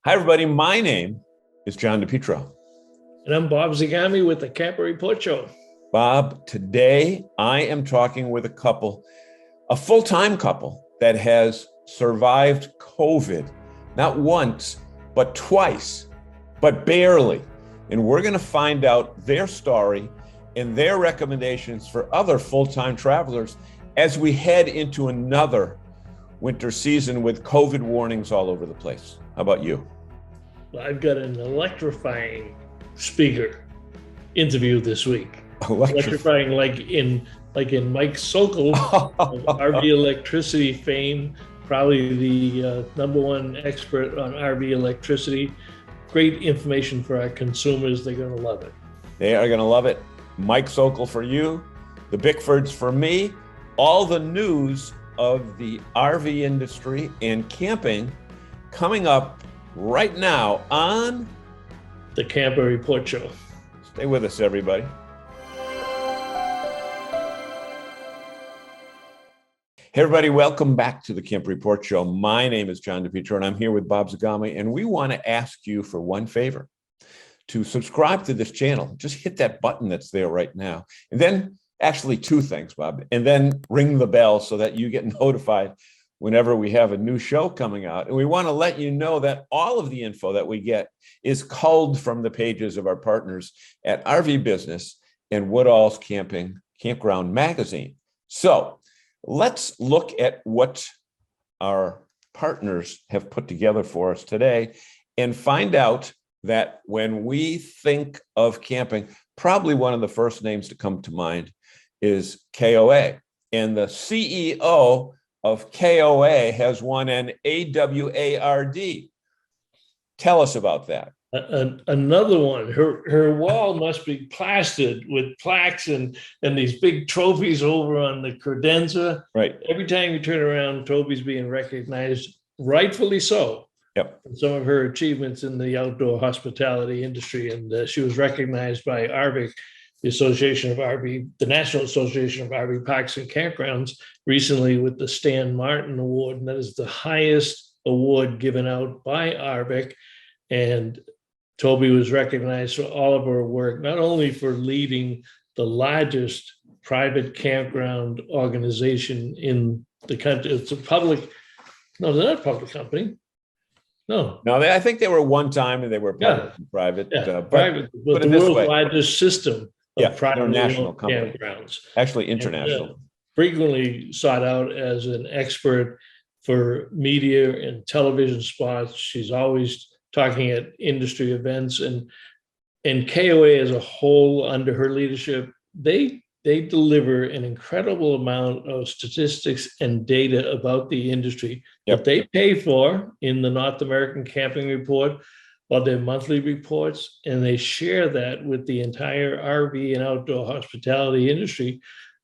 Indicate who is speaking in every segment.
Speaker 1: Hi, everybody. My name is John DePietro.
Speaker 2: And I'm Bob Zagami with the Camper Report Show.
Speaker 1: Bob, today I am talking with a full-time couple that has survived COVID, not once, but twice, but barely. And we're going to find out their story and their recommendations for other full-time travelers as we head into another winter season with COVID warnings all over the place. How about you?
Speaker 2: Well, I've got an electrifying speaker interview this week. Electrifying like in Mike Sokol of RV electricity fame, probably the number one expert on RV electricity. Great information for our consumers. They're going to love it.
Speaker 1: They are going to love it. Mike Sokol for you, the Bickfords for me, all the news of the RV industry and camping coming up right now on
Speaker 2: the Camper Report Show.
Speaker 1: Stay with us, everybody. Hey, everybody, welcome back to the Camper Report Show. My name is John DePietro, and I'm here with Bob Zagami, and we want to ask you for one favor, to subscribe to this channel. Just hit that button that's there right now. And then, actually two things, Bob, and then ring the bell so that you get notified whenever we have a new show coming out. And we want to let you know that all of the info that we get is culled from the pages of our partners at RV Business and Woodall's Campground Magazine. So let's look at what our partners have put together for us today and find out that when we think of camping, probably one of the first names to come to mind is KOA. And the CEO of KOA has won an AWARD. Tell us about that.
Speaker 2: Another one. Her wall must be plastered with plaques and these big trophies over on the credenza.
Speaker 1: Right.
Speaker 2: Every time you turn around, Toby's being recognized, rightfully so.
Speaker 1: Yep.
Speaker 2: Some of her achievements in the outdoor hospitality industry, and she was recognized by RVing, the National Association of RV Parks and Campgrounds, recently with the Stan Martin Award, and that is the highest award given out by RVing. And Toby was recognized for all of her work, not only for leading the largest private campground organization in the country. It's a public, no, they're not a public company. No,
Speaker 1: I think they were one time and they were public and private.
Speaker 2: Private, but the world's largest system of private
Speaker 1: international
Speaker 2: campgrounds.
Speaker 1: Actually, international.
Speaker 2: And, frequently sought out as an expert for media and television spots. She's always talking at industry events, and KOA as a whole, under her leadership, they deliver an incredible amount of statistics and data about the industry that they pay for in the North American Camping Report or their monthly reports, and they share that with the entire RV and outdoor hospitality industry,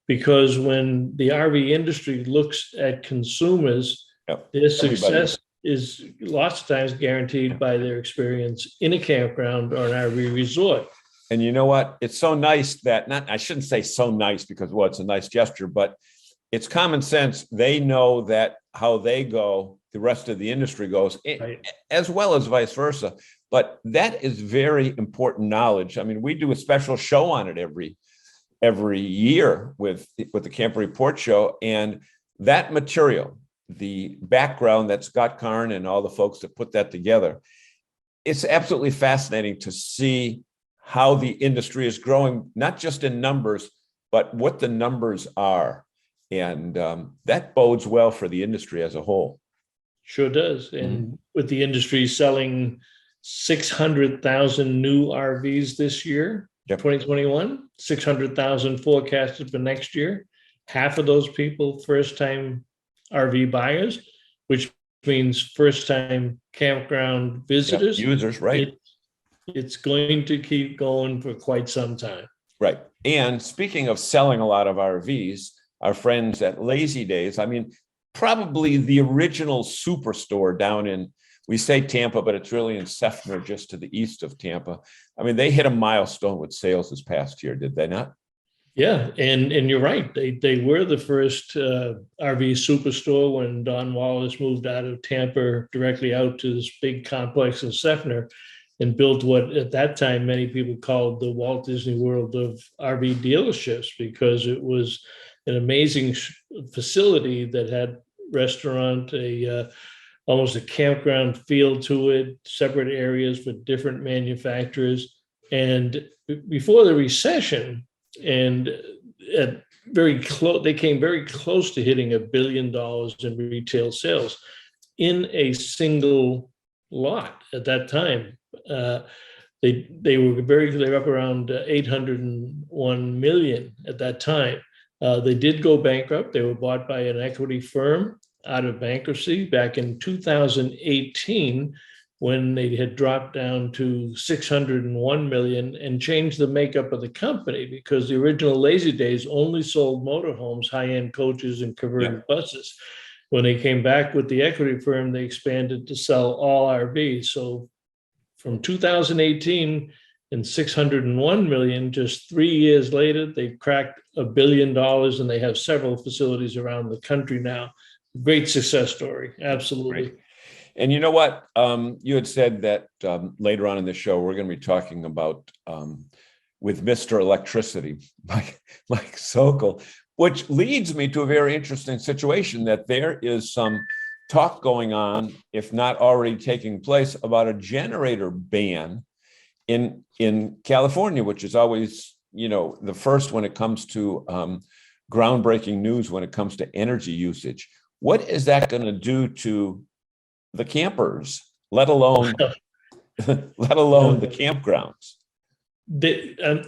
Speaker 2: because when the RV industry looks at consumers, their success is lots of times guaranteed by their experience in a campground or an RV resort.
Speaker 1: And you know what? It's so nice that, I shouldn't say so nice because, well, it's a nice gesture, but it's common sense. They know that how they go, the rest of the industry goes, as well as vice versa. But that is very important knowledge. I mean, we do a special show on it every year with the Camper Report Show. And that material, the background that Scott Karn and all the folks that put that together, it's absolutely fascinating to see how the industry is growing, not just in numbers, but what the numbers are. And that bodes well for the industry as a whole.
Speaker 2: Sure does. And with the industry selling 600,000 new RVs this year, 2021, 600,000 forecasted for next year. Half of those people first-time RV buyers, which means first-time campground visitors.
Speaker 1: Users, right.
Speaker 2: It's going to keep going for quite some time.
Speaker 1: Right. And speaking of selling a lot of RVs, our friends at Lazy Days, I mean, probably the original superstore down in, we say Tampa, but it's really in Seffner, just to the east of Tampa. I mean, they hit a milestone with sales this past year, did they not?
Speaker 2: Yeah, and you're right. They were the first RV superstore when Don Wallace moved out of Tampa directly out to this big complex in Sefner and built what at that time many people called the Walt Disney World of RV dealerships, because it was an amazing facility that had restaurant, almost a campground feel to it, separate areas for different manufacturers. And before the recession, and at very close, they came very close to hitting $1 billion in retail sales in a single lot at that time. They were up around 801 million at that time. They did go bankrupt. They were bought by an equity firm out of bankruptcy back in 2018, when they had dropped down to 601 million, and changed the makeup of the company, because the original Lazy Days only sold motorhomes, high-end coaches, and converted buses. When they came back with the equity firm, they expanded to sell all RVs. So from 2018 and 601 million, just 3 years later, they've cracked $1 billion, and they have several facilities around the country now. Great success story. Absolutely.
Speaker 1: Great. And you know what? You had said that later on in the show, we're going to be talking about with Mr. Electricity, Mike Sokol, which leads me to a very interesting situation, that there is some talk going on, if not already taking place, about a generator ban in California, which is always, the first when it comes to groundbreaking news when it comes to energy usage. What is that going to do to the campers, let alone the campgrounds?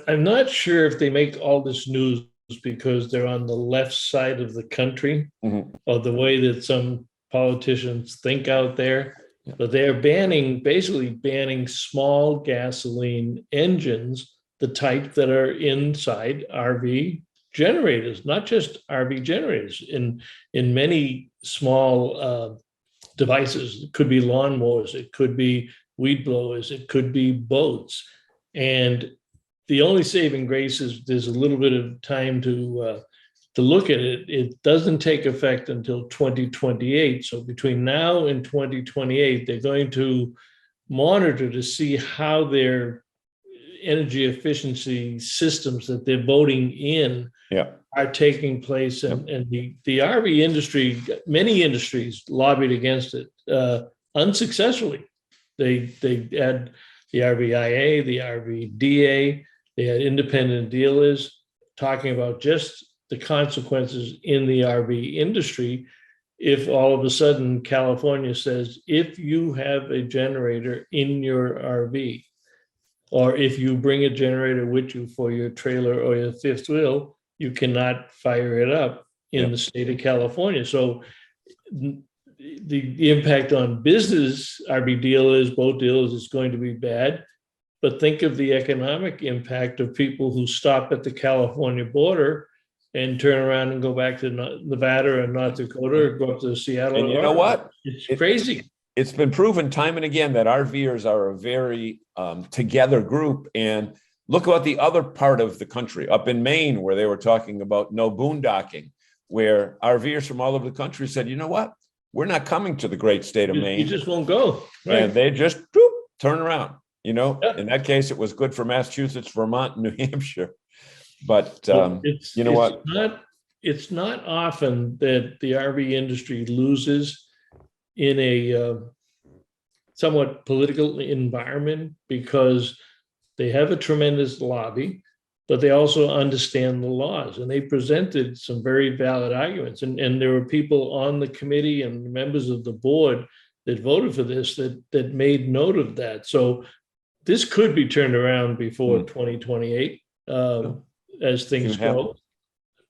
Speaker 2: I'm not sure if they make all this news because they're on the left side of the country, or the way that some politicians think out there.
Speaker 1: Yeah.
Speaker 2: But they're basically banning small gasoline engines, the type that are inside RV generators, not just RV generators. In many small devices, it could be lawnmowers, it could be weed blowers, it could be boats. And the only saving grace is there's a little bit of time to look at it. It doesn't take effect until 2028. So between now and 2028, they're going to monitor to see how their energy efficiency systems that they're voting in are taking place. And the RV industry, many industries lobbied against it unsuccessfully. They had the RVIA, the RVDA, they had independent dealers talking about just the consequences in the RV industry if all of a sudden California says, if you have a generator in your RV, or if you bring a generator with you for your trailer or your fifth wheel, you cannot fire it up in the state of California. So the impact on business, RV dealers, boat dealers, is going to be bad. But think of the economic impact of people who stop at the California border and turn around and go back to Nevada or North Dakota, or go up to Seattle.
Speaker 1: And you know what?
Speaker 2: It's crazy.
Speaker 1: It's been proven time and again that RVers are a very together group. And look about the other part of the country, up in Maine, where they were talking about no boondocking, where RVers from all over the country said, you know what? We're not coming to the great state of Maine.
Speaker 2: You just won't go.
Speaker 1: Right. And they just turn around. In that case, it was good for Massachusetts, Vermont, and New Hampshire. But
Speaker 2: it's not often that the RV industry loses in a somewhat political environment, because they have a tremendous lobby, but they also understand the laws, and they presented some very valid arguments. And there were people on the committee and members of the board that voted for this that made note of that. So this could be turned around before 2028 as things go.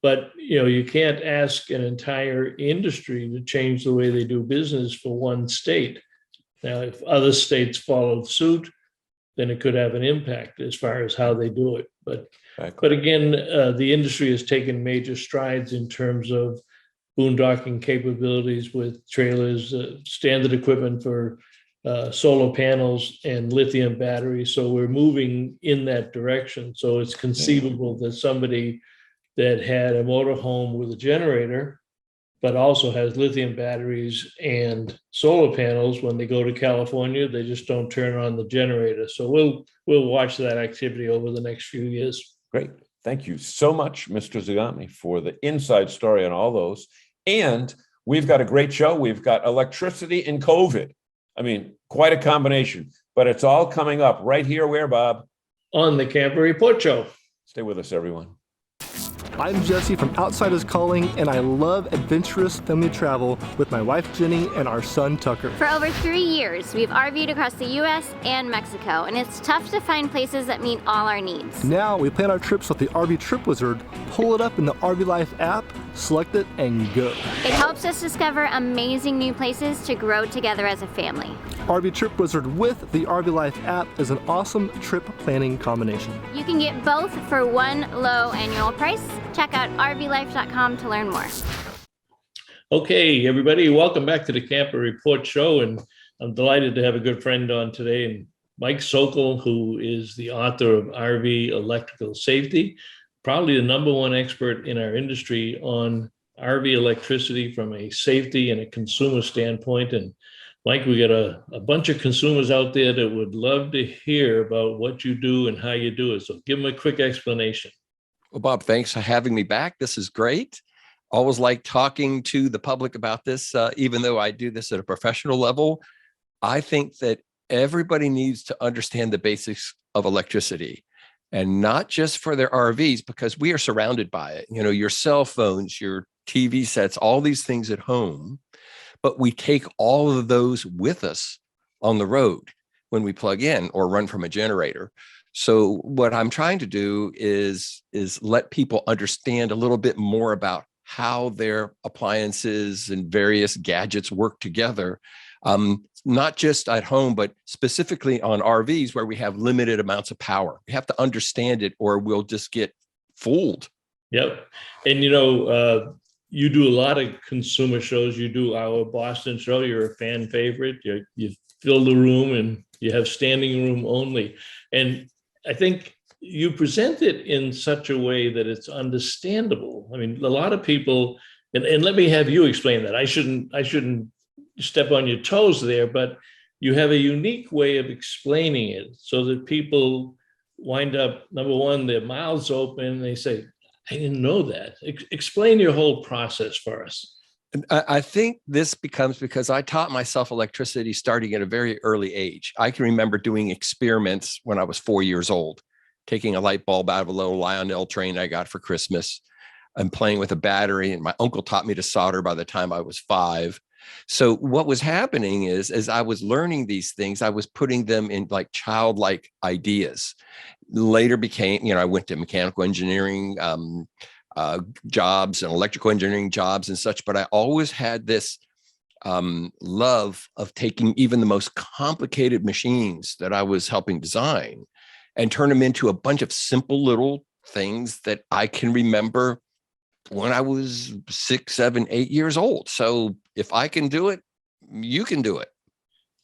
Speaker 2: But you can't ask an entire industry to change the way they do business for one state. Now, if other states followed suit, then it could have an impact as far as how they do it. But again, the industry has taken major strides in terms of boondocking capabilities with trailers, standard equipment for solar panels and lithium batteries. So we're moving in that direction. So it's conceivable that somebody that had a motorhome with a generator, but also has lithium batteries and solar panels. When they go to California, they just don't turn on the generator. So we'll watch that activity over the next few years.
Speaker 1: Great. Thank you so much, Mr. Zagami, for the inside story on all those. And we've got a great show. We've got electricity and COVID. I mean, quite a combination, but it's all coming up right here. Where, Bob?
Speaker 2: On the Camper Report Show.
Speaker 1: Stay with us, everyone.
Speaker 3: I'm Jesse from Outsiders Calling, and I love adventurous family travel with my wife Jenny and our son Tucker.
Speaker 4: For over 3 years, we've RV'd across the U.S. and Mexico, and it's tough to find places that meet all our needs.
Speaker 3: Now we plan our trips with the RV Trip Wizard, pull it up in the RV Life app, select it, and go.
Speaker 4: It helps us discover amazing new places to grow together as a family.
Speaker 3: RV Trip Wizard with the RV Life app is an awesome trip planning combination.
Speaker 4: You can get both for one low annual price. Check out rvlife.com to learn more.
Speaker 2: Okay, everybody, welcome back to the Camper Report Show, and I'm delighted to have a good friend on today, and Mike Sokol, who is the author of RV Electrical Safety, probably the #1 expert in our industry on RV electricity from a safety and a consumer standpoint. And Mike, we got a bunch of consumers out there that would love to hear about what you do and how you do it. So give them a quick explanation.
Speaker 5: Well, Bob, thanks for having me back. This is great. Always like talking to the public about this, even though I do this at a professional level. I think that everybody needs to understand the basics of electricity, and not just for their RVs, because we are surrounded by it. You know, your cell phones, your TV sets, all these things at home, but we take all of those with us on the road when we plug in or run from a generator. So what I'm trying to do is let people understand a little bit more about how their appliances and various gadgets work together, not just at home, but specifically on RVs where we have limited amounts of power. We have to understand it or we'll just get fooled.
Speaker 2: Yep. And, you know, you do a lot of consumer shows. You do our Boston show. You're a fan favorite. You fill the room and you have standing room only. And I think you present it in such a way that it's understandable. I mean, a lot of people, and let me have you explain that. I shouldn't step on your toes there, but you have a unique way of explaining it so that people wind up, #1, their mouths open, they say, I didn't know that. Explain your whole process for us.
Speaker 5: I think this becomes because I taught myself electricity starting at a very early age. I can remember doing experiments when I was 4 years old, taking a light bulb out of a little Lionel train I got for Christmas and playing with a battery. And my uncle taught me to solder by the time I was 5. So what was happening is, as I was learning these things, I was putting them in like childlike ideas. Later became, you know, I went to mechanical engineering jobs and electrical engineering jobs and such, but I always had this love of taking even the most complicated machines that I was helping design and turn them into a bunch of simple little things that I can remember when I was 6, 7, 8 years old. So if I can do it, you can do it.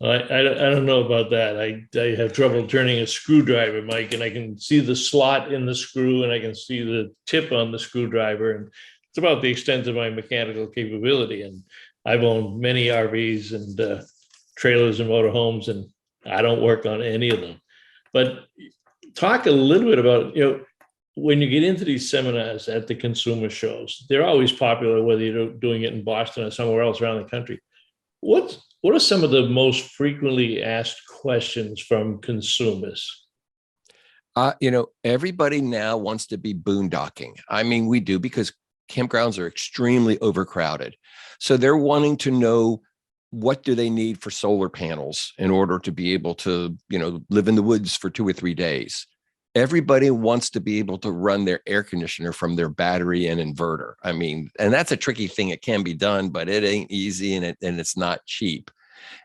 Speaker 2: I don't know about that. I have trouble turning a screwdriver, Mike, and I can see the slot in the screw and I can see the tip on the screwdriver. And it's about the extent of my mechanical capability. And I've owned many RVs and trailers and motorhomes, and I don't work on any of them. But talk a little bit about, you know, when you get into these seminars at the consumer shows, they're always popular, whether you're doing it in Boston or somewhere else around the country. What are some of the most frequently asked questions from consumers?
Speaker 5: You know, everybody now wants to be boondocking. I mean, we do, because campgrounds are extremely overcrowded. So they're wanting to know, what do they need for solar panels in order to be able to, you know, live in the woods for 2 or 3 days? Everybody wants to be able to run their air conditioner from their battery and inverter. I mean, and that's a tricky thing. It can be done, but it ain't easy, and it's not cheap.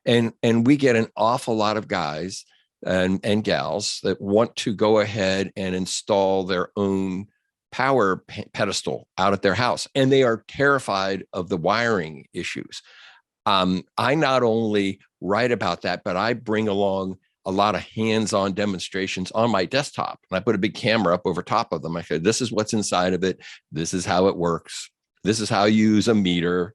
Speaker 5: And we get an awful lot of guys and gals that want to go ahead and install their own power pedestal out at their house, and they are terrified of the wiring issues. I not only write about that, but I bring along a lot of hands-on demonstrations on my desktop. And I put a big camera up over top of them. I said, this is what's inside of it. This is how it works. This is how you use a meter.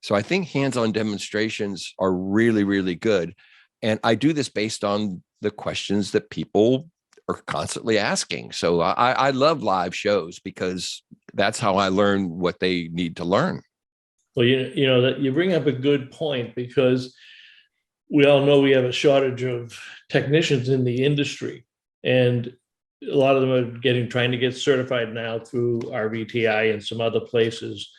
Speaker 5: So I think hands-on demonstrations are really, really good. And I do this based on the questions that people are constantly asking. So I love live shows because that's how I learn what they need to learn.
Speaker 2: Well, you know that you bring up a good point, because we all know we have a shortage of technicians in the industry, and a lot of them are trying to get certified now through RVTI and some other places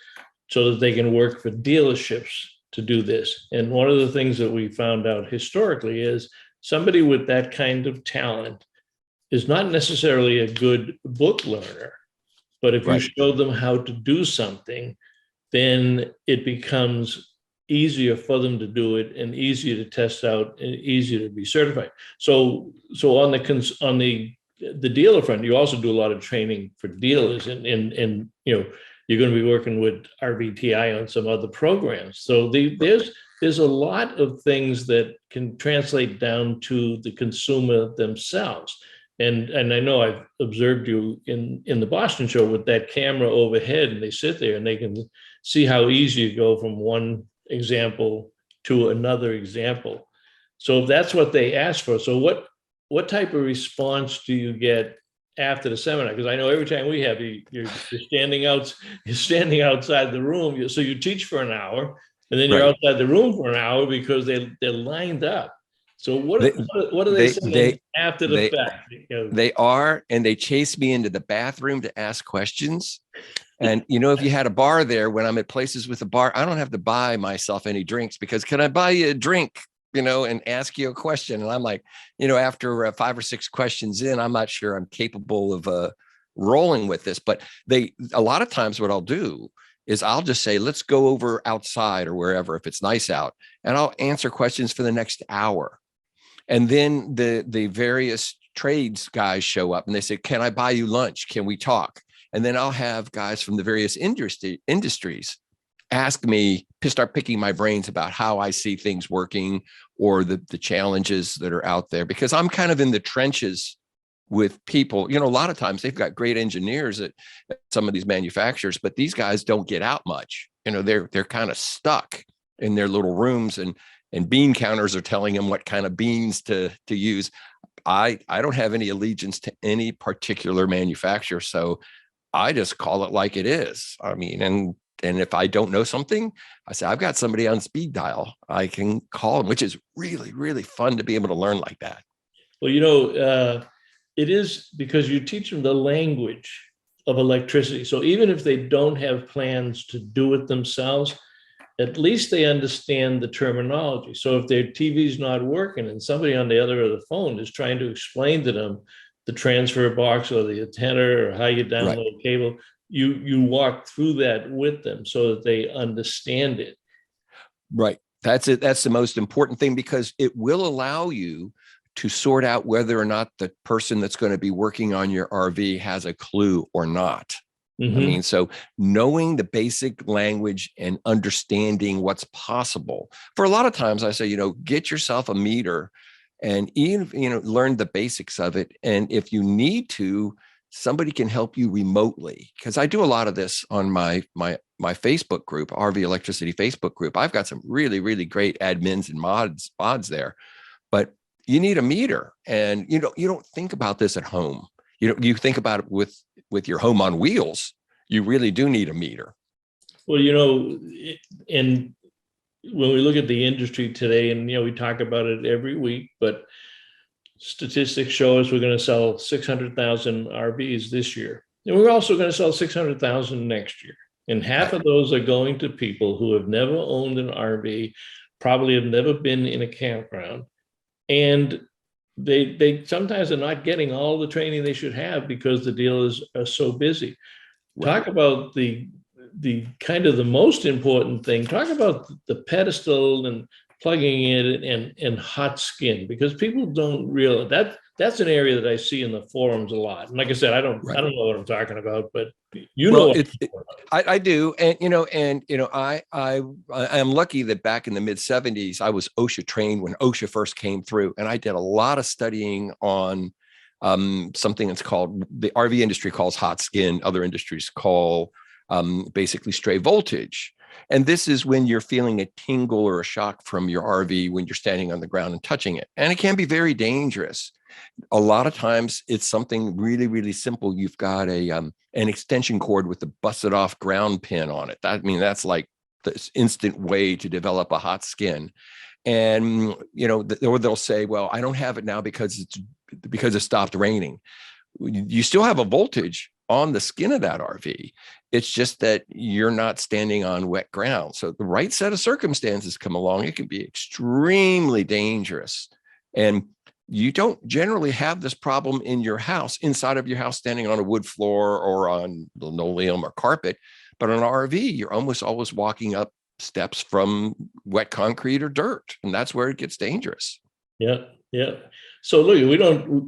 Speaker 2: so that they can work for dealerships to do this. And one of the things that we found out historically is somebody with that kind of talent is not necessarily a good book learner, but if you show them how to do something, then it becomes easier for them to do it and easier to test out and easier to be certified. So on the dealer front, you also do a lot of training for dealers, and you know, you're going to be working with RVTI on some other programs. So there's a lot of things that can translate down to the consumer themselves. And I know I've observed you in the Boston show with that camera overhead, and they sit there and they can see how easy you go from one example to another example. So if that's what they ask for, so what type of response do you get after the seminar? Because I know every time we have you, you're standing outside the room. So you teach for an hour, and then you're outside the room for an hour because they're lined up. So what are they saying after the fact?
Speaker 5: They are, and they chase me into the bathroom to ask questions. And, you know, if you had a bar there, when I'm at places with a bar, I don't have to buy myself any drinks, because can I buy you a drink, you know, and ask you a question? And I'm like, you know, after 5 or 6 questions in, I'm not sure I'm capable of rolling with this. But a lot of times what I'll do is I'll just say, let's go over outside or wherever, if it's nice out, and I'll answer questions for the next hour. And then the various trades guys show up and they say, can I buy you lunch? Can we talk? And then I'll have guys from the various industries ask me, to start picking my brains about how I see things working, or the challenges that are out there, because I'm kind of in the trenches with people. You know, a lot of times they've got great engineers at some of these manufacturers, but these guys don't get out much. You know, they're kind of stuck in their little rooms, and bean counters are telling them what kind of beans to use. I don't have any allegiance to any particular manufacturer, so I just call it like it is. I mean, and if I don't know something, I say, I've got somebody on speed dial. I can call them, which is really, really fun to be able to learn like that.
Speaker 2: Well, you know, it is, because you teach them the language of electricity. So even if they don't have plans to do it themselves, at least they understand the terminology. So if their TV's not working and somebody on the other end of the phone is trying to explain to them the transfer box or the antenna or how you download cable, you walk through that with them so that they understand it.
Speaker 5: Right. That's it. That's the most important thing, because it will allow you to sort out whether or not the person that's going to be working on your RV has a clue or not. I mean, so knowing the basic language and understanding what's possible. For a lot of times I say, you know, get yourself a meter and even, you know, learn the basics of it. And if you need to, somebody can help you remotely, because I do a lot of this on my Facebook group, RV Electricity Facebook group. I've got some really, really great admins and mods there, but you need a meter. And you don't think about this at home. You think about it with your home on wheels. You really do need a meter. Well,
Speaker 2: you know, and when we look at the industry today, and, you know, we talk about it every week, but statistics show us we're going to sell 600,000 RVs this year. And we're also going to sell 600,000 next year. And half of those are going to people who have never owned an RV, probably have never been in a campground. And they sometimes are not getting all the training they should have because the dealers are so busy. Talk about the kind of the most important thing. Talk about the pedestal and plugging in and hot skin, because people don't realize that that's an area that I see in the forums a lot. And like I said, I don't know what I'm talking about, but you know what I'm talking about.
Speaker 5: I do. I am lucky that back in the mid 70s, I was OSHA trained when OSHA first came through. And I did a lot of studying on something that's called, the RV industry calls hot skin, other industries call basically stray voltage. And this is when you're feeling a tingle or a shock from your RV when you're standing on the ground and touching it. And it can be very dangerous. A lot of times it's something really, really simple. You've got an extension cord with a busted off ground pin on it. That's like this instant way to develop a hot skin. And, or they'll say, well, I don't have it now because it stopped raining. You still have a voltage on the skin of that RV. It's just that you're not standing on wet ground. So the right set of circumstances come along, it can be extremely dangerous. And you don't generally have this problem in your house, inside of your house, standing on a wood floor or on linoleum or carpet. But on an RV, you're almost always walking up steps from wet concrete or dirt. And that's where it gets dangerous.
Speaker 2: Yeah. So look,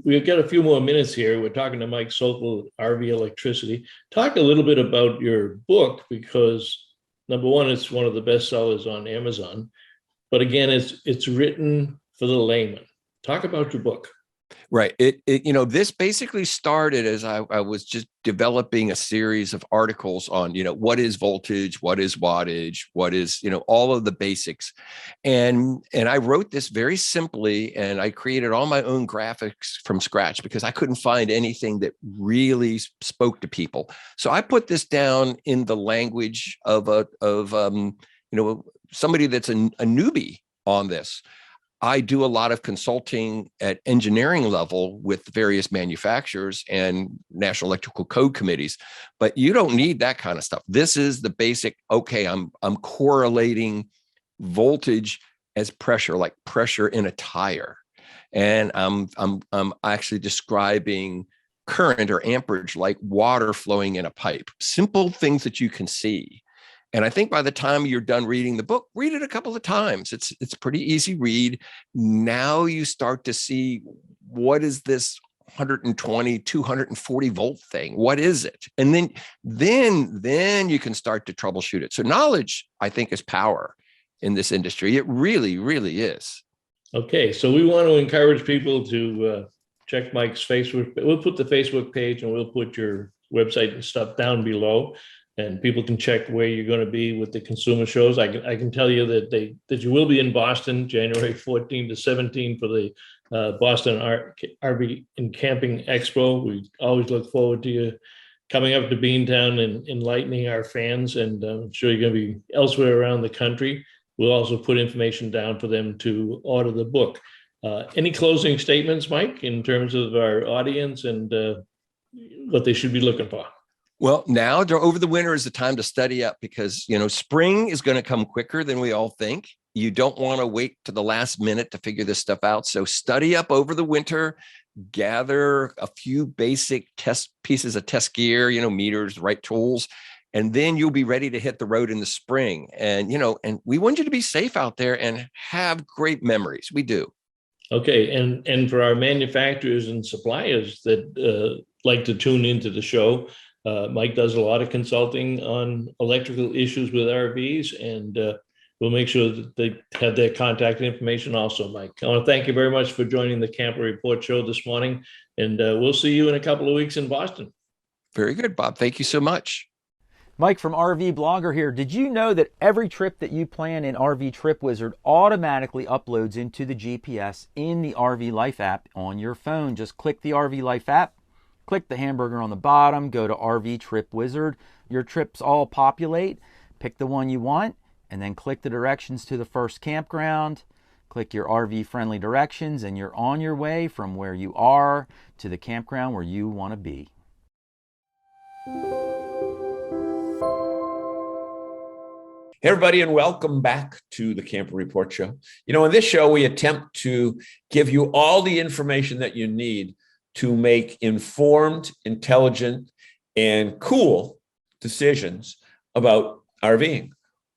Speaker 2: we've got a few more minutes here. We're talking to Mike Sokol, RV Electricity. Talk a little bit about your book, because number one, it's one of the best sellers on Amazon. But again, it's written for the layman. Talk about your book.
Speaker 5: Right. This basically started as I was just developing a series of articles on, what is voltage, what is wattage, what is, all of the basics. And I wrote this very simply, and I created all my own graphics from scratch because I couldn't find anything that really spoke to people. So I put this down in the language of somebody that's a newbie on this. I do a lot of consulting at engineering level with various manufacturers and national electrical code committees, but you don't need that kind of stuff. This is the basic, okay, I'm correlating voltage as pressure, like pressure in a tire. And I'm actually describing current or amperage like water flowing in a pipe, simple things that you can see. And I think by the time you're done reading the book, read it a couple of times. It's pretty easy read. Now you start to see, what is this 120, 240 volt thing? What is it? And then you can start to troubleshoot it. So knowledge, I think, is power in this industry. It really, really is.
Speaker 2: Okay, so we want to encourage people to check Mike's Facebook. We'll put the Facebook page and we'll put your website and stuff down below. And people can check where you're going to be with the consumer shows. I can tell you that you will be in Boston, January 14 to 17 for the Boston RV and Camping Expo. We always look forward to you coming up to Beantown and enlightening our fans. And I'm sure you're going to be elsewhere around the country. We'll also put information down for them to order the book. Any closing statements, Mike, in terms of our audience and what they should be looking for?
Speaker 5: Well, now over the winter is the time to study up because, spring is going to come quicker than we all think. You don't want to wait to the last minute to figure this stuff out. So study up over the winter, gather a few basic pieces of test gear, meters, the right tools, and then you'll be ready to hit the road in the spring. And, and we want you to be safe out there and have great memories. We do.
Speaker 2: Okay. And for our manufacturers and suppliers that like to tune into the show, Mike does a lot of consulting on electrical issues with RVs, and we'll make sure that they have their contact information also, Mike. I want to thank you very much for joining the Camper Report show this morning, and we'll see you in a couple of weeks in Boston.
Speaker 5: Very good, Bob. Thank you so much.
Speaker 6: Mike from RV Blogger here. Did you know that every trip that you plan in RV Trip Wizard automatically uploads into the GPS in the RV Life app on your phone? Just click the RV Life app. Click the hamburger on the bottom, go to RV Trip Wizard. Your trips all populate. Pick the one you want, and then click the directions to the first campground. Click your RV friendly directions, and you're on your way from where you are to the campground where you want to be.
Speaker 1: Hey, everybody, and welcome back to the Camper Report Show. In this show, we attempt to give you all the information that you need to make informed, intelligent, and cool decisions about RVing,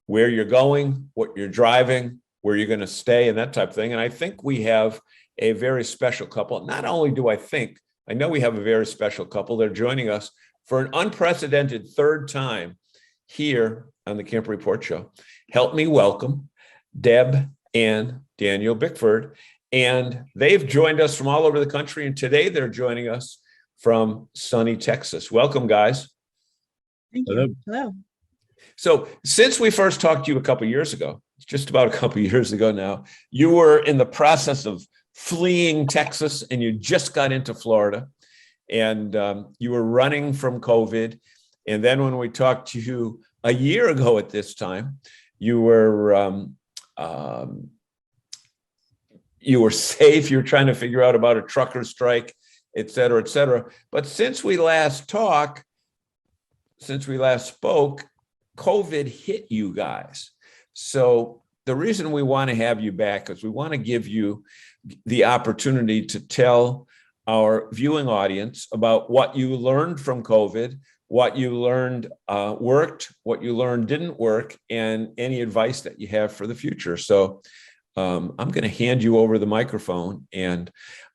Speaker 1: where you're going, what you're driving, where you're going to stay and that type of thing. And I think we have a very special couple. Not only do I know we have a very special couple. They're joining us for an unprecedented third time here on the Camp Report Show. Help me welcome Deb and Daniel Bickford. And they've joined us from all over the country. And today they're joining us from sunny Texas. Welcome, guys.
Speaker 7: Thank you. Hello.
Speaker 1: So since we first talked to you a couple of years ago, it's just about a couple of years ago now, you were in the process of fleeing Texas and you just got into Florida, and you were running from COVID. And then when we talked to you a year ago at this time, you were safe. You were trying to figure out about a trucker strike, et cetera, et cetera. But since we last spoke, COVID hit you guys. So the reason we want to have you back is we want to give you the opportunity to tell our viewing audience about what you learned from COVID, what you learned worked, what you learned didn't work, and any advice that you have for the future. So I'm going to hand you over the microphone and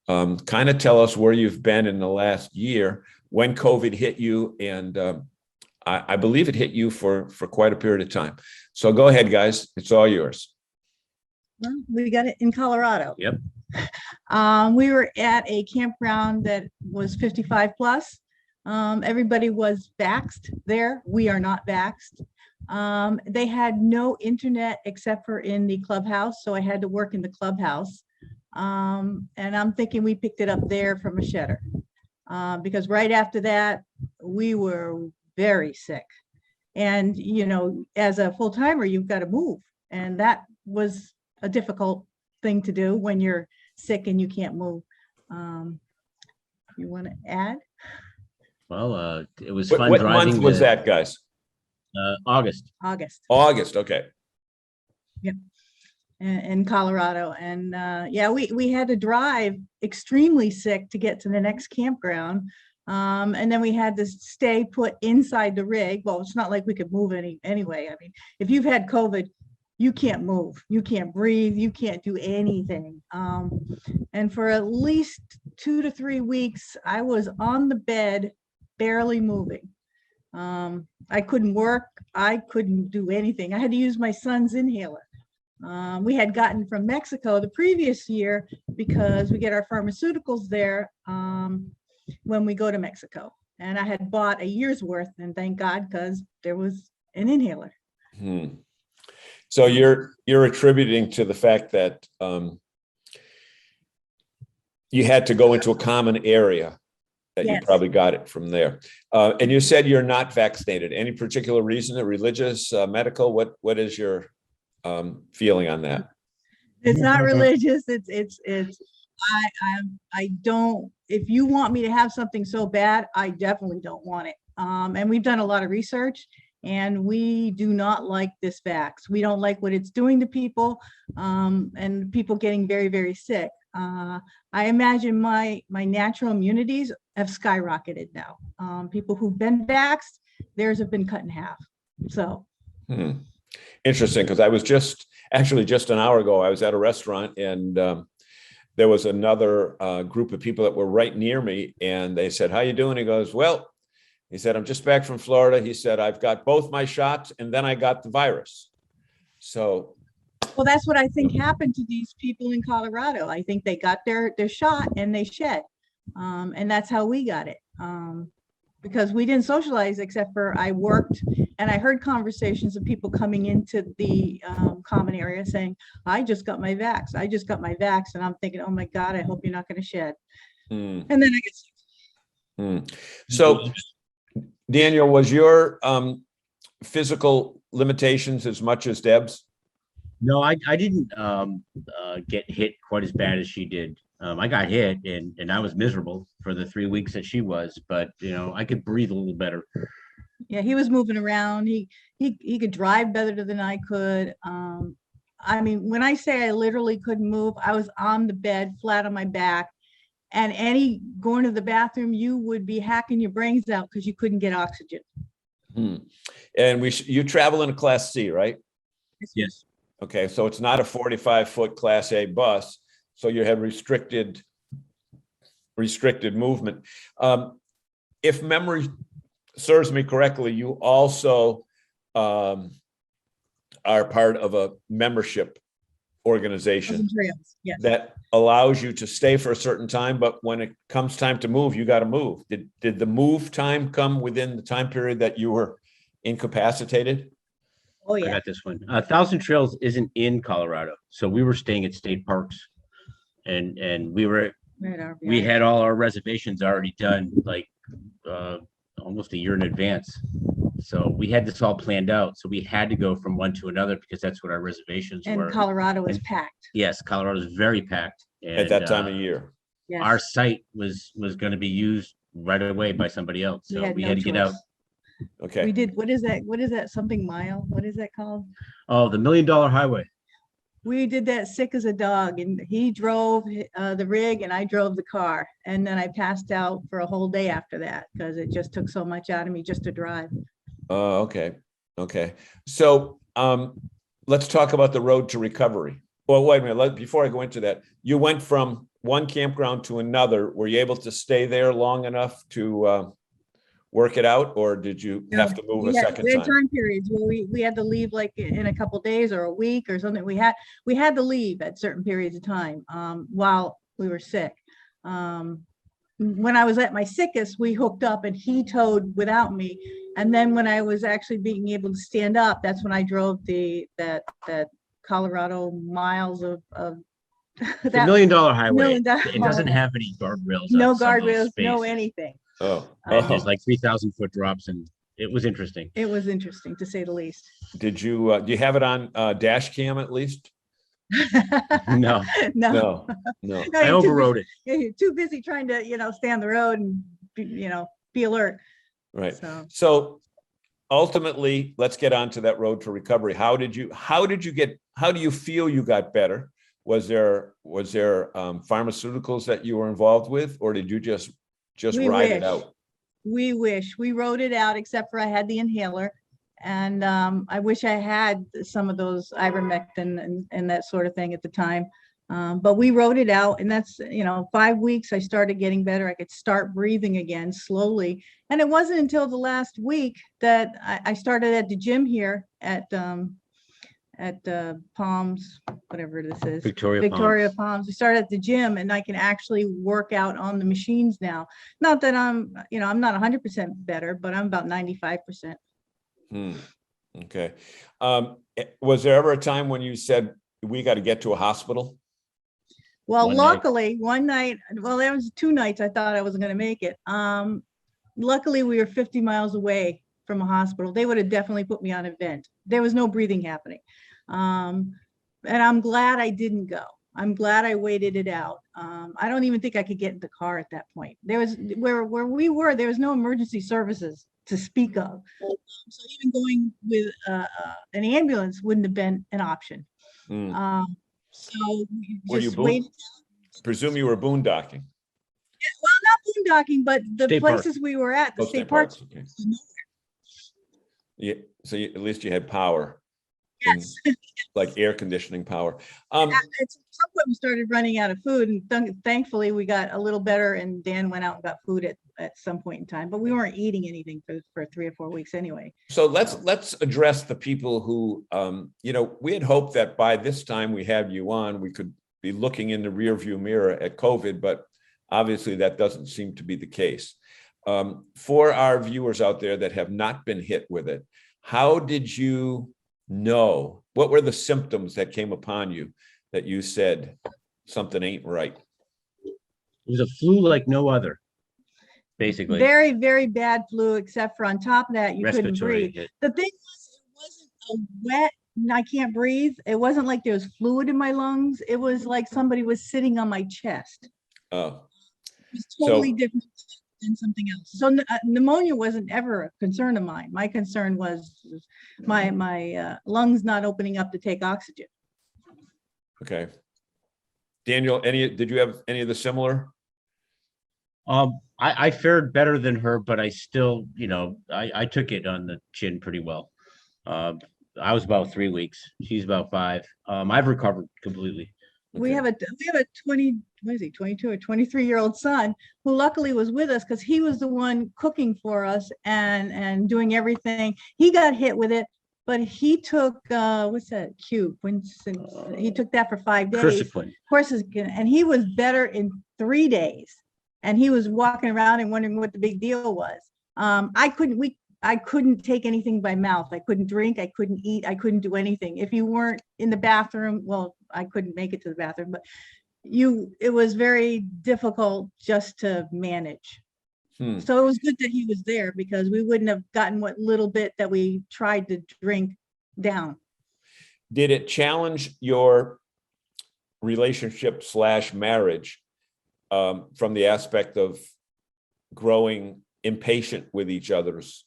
Speaker 1: kind of tell us where you've been in the last year when COVID hit you. And I believe it hit you for quite a period of time. So go ahead, guys. It's all yours.
Speaker 7: Well, we got it in Colorado.
Speaker 8: Yep.
Speaker 7: We were at a campground that was 55 plus. Everybody was vaxxed there. We are not vaxxed. They had no internet except for in the clubhouse. So I had to work in the clubhouse. And I'm thinking we picked it up there from a shedder. Because right after that, we were very sick. And, you know, as a full timer, you've got to move. And that was a difficult thing to do when you're sick and you can't move. You want to add?
Speaker 8: Well, it was fun
Speaker 1: What
Speaker 8: driving.
Speaker 1: month was that, guys?
Speaker 8: August.
Speaker 1: August. Okay.
Speaker 7: Yep. In Colorado. And yeah, we had to drive extremely sick to get to the next campground. And then we had to stay put inside the rig. Well, it's not like we could move anyway. I mean, if you've had COVID, you can't move, you can't breathe, you can't do anything. And for at least 2 to 3 weeks, I was on the bed, barely moving. I couldn't work. I couldn't do anything. I had to use my son's inhaler. We had gotten from Mexico the previous year because we get our pharmaceuticals there when we go to Mexico. And I had bought a year's worth, and thank God, because there was an inhaler.
Speaker 1: So you're attributing to the fact that you had to go into a common area, that
Speaker 7: Yes.
Speaker 1: You probably got it from there. And you said you're not vaccinated. Any particular reason? Religious, medical? What is your feeling on that?
Speaker 7: It's not religious. I don't, if you want me to have something so bad, I definitely don't want it. And we've done a lot of research, and we do not like this vax. We don't like what it's doing to people, and people getting very, very sick. I imagine my natural immunities have skyrocketed now. People who've been vaxxed, theirs have been cut in half. So.
Speaker 1: Interesting, because I was just an hour ago, I was at a restaurant, and there was another group of people that were right near me, and they said, "How you doing?" He goes, "Well," he said, "I'm just back from Florida." He said, "I've got both my shots, and then I got the virus." So.
Speaker 7: Well, that's what I think happened to these people in Colorado. I think they got their shot and they shed. And that's how we got it. Because we didn't socialize except for I worked, and I heard conversations of people coming into the common area saying, "I just got my vax. I just got my vax." And I'm thinking, oh my God, I hope you're not going to shed. And then I get sick.
Speaker 1: So, Daniel, was your physical limitations as much as Deb's?
Speaker 8: No, I didn't get hit quite as bad as she did. I got hit and I was miserable for the 3 weeks that she was, but you know, I could breathe a little better.
Speaker 7: Yeah, he was moving around. He could drive better than I could. I mean, when I say I literally couldn't move, I was on the bed, flat on my back, and going to the bathroom, you would be hacking your brains out because you couldn't get oxygen.
Speaker 1: And you travel in a Class C, right?
Speaker 8: Yes.
Speaker 1: Okay, so it's not a 45-foot Class A bus, so you have restricted movement. If memory serves me correctly, you also are part of a membership organization
Speaker 7: Trails, yes.
Speaker 1: that allows you to stay for a certain time, but when it comes time to move, you got to move. Did the move time come within the time period that you were incapacitated?
Speaker 7: Oh,
Speaker 8: I
Speaker 7: yeah.
Speaker 8: got this one. Thousand Trails isn't in Colorado, so we were staying at state parks, and we had all our reservations already done, like almost a year in advance. So we had this all planned out. So we had to go from one to another because that's what our reservations were.
Speaker 7: And Colorado is packed.
Speaker 8: Yes, Colorado is very packed. And,
Speaker 1: At that time of year.
Speaker 7: Yes.
Speaker 8: our site was going to be used right away by somebody else. So we had to get out.
Speaker 1: Okay.
Speaker 7: We did, what is that, something mile? What is that called?
Speaker 8: Oh, the $1 Million Highway.
Speaker 7: We did that sick as a dog, and he drove the rig and I drove the car. And then I passed out for a whole day after that because it just took so much out of me just to drive.
Speaker 1: Okay. Okay. So let's talk about the road to recovery. Well, wait a minute. Before I go into that, you went from one campground to another. Were you able to stay there long enough to work it out, or did you have to move a second
Speaker 7: we had
Speaker 1: time?
Speaker 7: time periods where we had to leave like in a couple days or a week or something. We had to leave at certain periods of time while we were sick. When I was at my sickest, we hooked up and he towed without me. And then when I was actually being able to stand up, that's when I drove that Colorado miles of
Speaker 8: The
Speaker 7: that
Speaker 8: $1 Million Highway.
Speaker 7: $1 Million
Speaker 8: It doesn't have any guardrails.
Speaker 7: no
Speaker 8: on some of those
Speaker 7: guardrails, no
Speaker 8: spaces.
Speaker 7: anything.
Speaker 1: Oh,
Speaker 8: There's like 3,000-foot drops, and it was interesting.
Speaker 7: It was interesting to say the least.
Speaker 1: did you do you have it on dash cam at least?
Speaker 8: No,
Speaker 1: No.
Speaker 7: No,
Speaker 8: I overrode it.
Speaker 7: You're too busy trying to, stay on the road and, be alert.
Speaker 1: Right.
Speaker 7: So
Speaker 1: Ultimately, let's get on to that road to recovery. How do you feel you got better? Was there pharmaceuticals that you were involved with, or did you just
Speaker 7: We
Speaker 1: ride it
Speaker 7: wish.
Speaker 1: out?
Speaker 7: we rode it out, except for I had the inhaler. And I wish I had some of those ivermectin and that sort of thing at the time. But we rode it out, and that's, 5 weeks, I started getting better. I could start breathing again slowly. And it wasn't until the last week that I started at the gym here at Palms, whatever this is.
Speaker 8: Victoria
Speaker 7: Palms. We started at the gym, and I can actually work out on the machines now. Not that I'm not 100% better, but I'm about 95%.
Speaker 1: Okay. Was there ever a time when you said, we got to get to a hospital?
Speaker 7: Well,
Speaker 8: One night.
Speaker 7: luckily, one night, well, there was 2 nights I thought I wasn't going to make it. Luckily, we were 50 miles away from a hospital. They would have definitely put me on a vent. There was no breathing happening. And I'm glad I didn't go. I'm glad I waited it out. I don't even think I could get in the car at that point. There was where we were, there was no emergency services to speak of. So even going with an ambulance wouldn't have been an option. So
Speaker 1: Were you
Speaker 7: just waited.
Speaker 1: presume you were boondocking?
Speaker 7: Well, not boondocking, but the
Speaker 8: State park.
Speaker 7: places we were at, the
Speaker 1: Oh,
Speaker 7: state parks.
Speaker 1: Okay. Yeah, so at least you had power.
Speaker 7: Yes.
Speaker 1: Like air conditioning power.
Speaker 7: At some point we started running out of food, and thankfully we got a little better, and Dan went out and got food at some point in time, but we weren't eating anything for 3 or 4 weeks anyway.
Speaker 1: So let's address the people who, we had hoped that by this time we have you on, we could be looking in the rearview mirror at COVID, but obviously that doesn't seem to be the case. For our viewers out there that have not been hit with it, how did you know? What were the symptoms that came upon you that you said something ain't right?
Speaker 8: It was a flu like no other, basically.
Speaker 7: Very, very bad flu, except for on top of that, you couldn't
Speaker 8: Respiratory
Speaker 7: breathe.
Speaker 8: hit.
Speaker 7: The thing was, it wasn't a wet, I can't breathe. It wasn't like there was fluid in my lungs. It was like somebody was sitting on my chest.
Speaker 1: Oh,
Speaker 7: It was totally different than something else. So pneumonia wasn't ever a concern of mine. My concern was my lungs not opening up to take oxygen.
Speaker 1: okay. Daniel, did you have any of the similar?
Speaker 8: I fared better than her, but I still, I took it on the chin pretty well. I was about 3 weeks. She's about 5. I've recovered completely.
Speaker 7: We
Speaker 1: Okay.
Speaker 7: have a 20, what is he, 22 or 23-year-old son who luckily was with us because he was the one cooking for us and doing everything. He got hit with it, but he took what's that cube? He took that for 5 days.
Speaker 8: Quercetin.
Speaker 7: And he was better in 3 days. And he was walking around and wondering what the big deal was. I couldn't take anything by mouth. I couldn't drink. I couldn't eat. I couldn't do anything. If you weren't in the bathroom, well, I couldn't make it to the bathroom, but it was very difficult just to manage. So it was good that he was there because we wouldn't have gotten what little bit that we tried to drink down.
Speaker 1: Did it challenge your relationship / marriage from the aspect of growing impatient with each other's?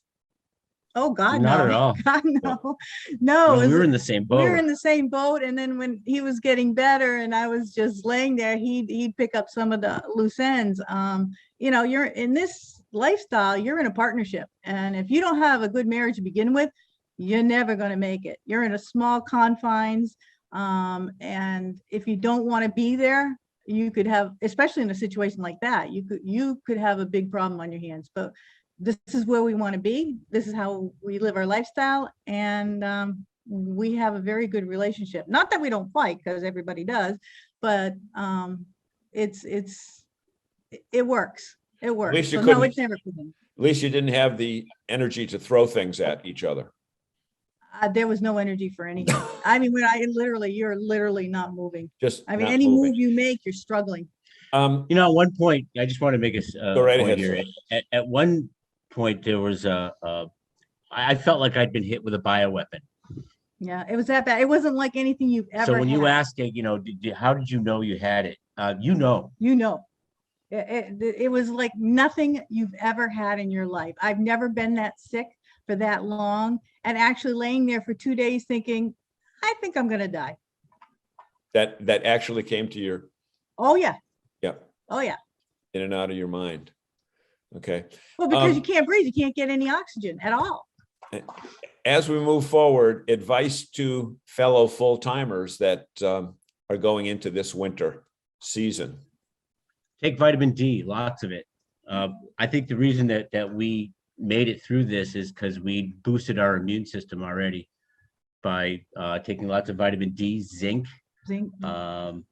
Speaker 7: Oh God,
Speaker 8: Not
Speaker 7: no.
Speaker 8: at all.
Speaker 7: God, no. No,
Speaker 8: We were in the same boat.
Speaker 7: we were in the same boat. And then when he was getting better and I was just laying there, he'd pick up some of the loose ends. You're in this lifestyle, you're in a partnership. And if you don't have a good marriage to begin with, you're never going to make it. You're in a small confines. And if you don't want to be there, you could have, especially in a situation like that, you could have a big problem on your hands. But this is where we want to be. This is how we live our lifestyle. And we have a very good relationship. Not that we don't fight, because everybody does, but it works. It works.
Speaker 1: least you
Speaker 7: So no,
Speaker 1: couldn't-
Speaker 7: it's never proven.
Speaker 1: At least you didn't have the energy to throw things at each other.
Speaker 7: There was no energy for anything. I mean, you're literally not moving.
Speaker 1: Just
Speaker 7: I mean,
Speaker 1: not
Speaker 7: any
Speaker 1: moving.
Speaker 7: move you make, you're struggling.
Speaker 8: At one point, I just want to make a
Speaker 1: Go right
Speaker 8: point
Speaker 1: ahead,
Speaker 8: here. At one point, there was I felt like I'd been hit with a bioweapon.
Speaker 7: Yeah, it was that bad. It wasn't like anything you've ever
Speaker 8: So when you
Speaker 7: had.
Speaker 8: ask it, how did you know you had it?
Speaker 7: It was like nothing you've ever had in your life. I've never been that sick for that long, and actually laying there for 2 days thinking, I think I'm gonna die.
Speaker 1: That actually came to your,
Speaker 7: Oh yeah.
Speaker 1: yeah,
Speaker 7: Oh yeah.
Speaker 1: in and out of your mind. Okay.
Speaker 7: Well, because you can't breathe, you can't get any oxygen at all.
Speaker 1: As we move forward, advice to fellow full-timers that are going into this winter season.
Speaker 8: Take vitamin D, lots of it. I think the reason that we made it through this is because we boosted our immune system already by taking lots of vitamin D, zinc,
Speaker 7: Zinc.
Speaker 8: all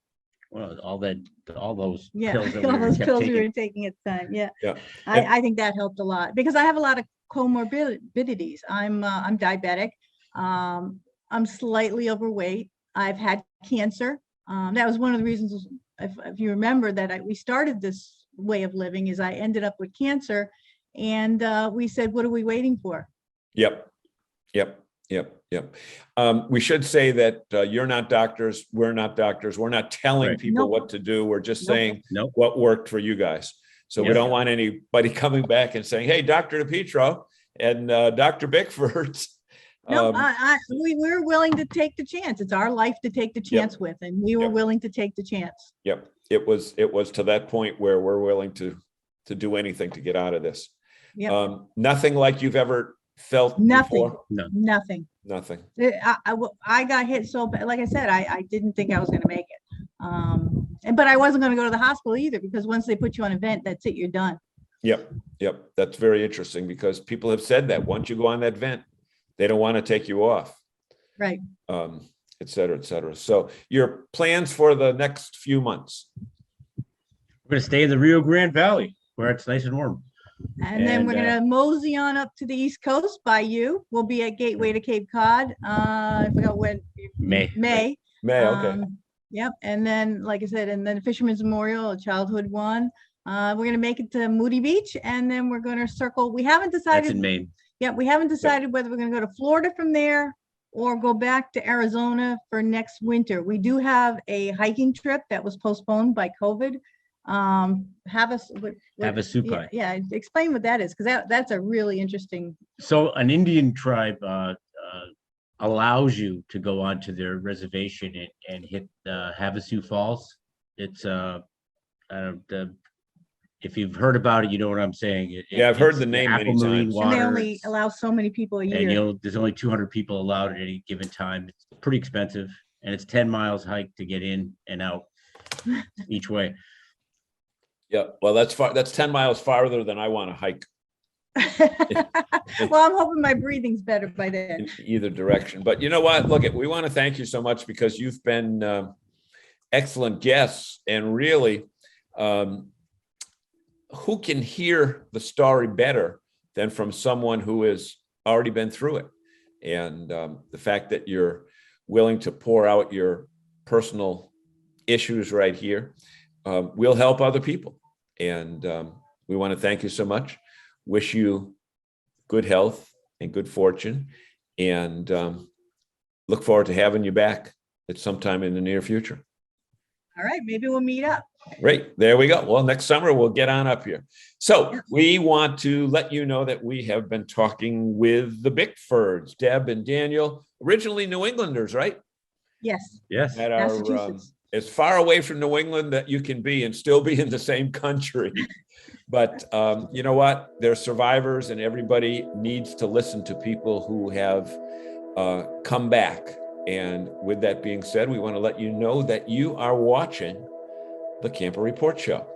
Speaker 8: those
Speaker 7: Yeah,
Speaker 8: pills that
Speaker 7: all those
Speaker 8: kept
Speaker 7: pills we
Speaker 8: taking.
Speaker 7: were taking at the time. Yeah.
Speaker 1: Yeah.
Speaker 7: I think that helped a lot because I have a lot of comorbidities. I'm diabetic. I'm slightly overweight. I've had cancer. That was one of the reasons, if you remember, that we started this way of living, is I ended up with cancer, and we said, what are we waiting for?
Speaker 1: Yep. We should say that you're not doctors. We're not doctors. We're not telling
Speaker 8: Right.
Speaker 1: people
Speaker 7: Nope.
Speaker 1: what to do. We're just saying
Speaker 8: Nope.
Speaker 1: what worked for you guys. So we
Speaker 8: Yeah.
Speaker 1: don't want anybody coming back and saying, hey, Dr. DePietro and Dr. Bickford.
Speaker 7: No, we're willing to take the chance. It's our life to take the chance with, and we were
Speaker 1: Yep.
Speaker 7: willing to take the chance.
Speaker 1: Yep. It was to that point where we're willing to do anything to get out of this.
Speaker 7: Yep.
Speaker 1: Nothing like you've ever felt
Speaker 7: Nothing.
Speaker 1: before?
Speaker 7: Nothing.
Speaker 1: Nothing.
Speaker 7: I got hit so bad. Like I said, I didn't think I was going to make it. But I wasn't going to go to the hospital either, because once they put you on a vent, that's it. You're done.
Speaker 1: Yep. That's very interesting, because people have said that once you go on that vent, they don't want to take you off.
Speaker 7: Right.
Speaker 1: Et cetera, et cetera. So your plans for the next few months?
Speaker 8: We're going to stay in the Rio Grande Valley where it's nice and warm.
Speaker 7: And then we're
Speaker 8: And,
Speaker 7: going to mosey on up to the East Coast by you. We'll be at Gateway to Cape Cod. I forgot when.
Speaker 8: May.
Speaker 1: May, okay.
Speaker 7: Yep. And then, like I said, and then Fisherman's Memorial, a childhood one. We're going to make it to Moody Beach, and then we're going to circle. We haven't
Speaker 8: That's
Speaker 7: decided.
Speaker 8: in Maine.
Speaker 7: Yeah, we haven't decided whether we're going to go to Florida from there or go back to Arizona for next winter. We do have a hiking trip that was postponed by COVID.
Speaker 8: Havasupai.
Speaker 7: Yeah, explain what that is, because that's a really interesting.
Speaker 8: So an Indian tribe allows you to go onto their reservation and hit Havasu Falls. It's if you've heard about it, you know what I'm saying.
Speaker 1: Yeah, I've heard
Speaker 8: It's
Speaker 1: the name many
Speaker 8: aquamarine
Speaker 1: times.
Speaker 7: And they
Speaker 8: water,
Speaker 7: only allow so many people a
Speaker 8: and
Speaker 7: year.
Speaker 8: there's only 200 people allowed at any given time. It's pretty expensive, and it's 10 miles hike to get in and out each way.
Speaker 1: Yeah, well, that's far. That's 10 miles farther than I want to hike
Speaker 7: Well, I'm hoping my breathing's better by then.
Speaker 1: in either direction. But you know what? Look, we want to thank you so much because you've been excellent guests, and really, who can hear the story better than from someone who has already been through it? And the fact that you're willing to pour out your personal issues right here will help other people. And we want to thank you so much. Wish you good health and good fortune, and look forward to having you back at some time in the near future.
Speaker 7: All right, maybe we'll meet up.
Speaker 1: Great. There we go. Well, next summer we'll get on up here. So we want to let you know that we have been talking with the Bickfords, Deb and Daniel, originally New Englanders, right?
Speaker 7: Yes,
Speaker 8: Yes.
Speaker 1: That are
Speaker 7: Massachusetts.
Speaker 1: as far away from New England that you can be and still be in the same country. But you know what? They're survivors, and everybody needs to listen to people who have come back. And with that being said, we want to let you know that you are watching the Camper Report Show.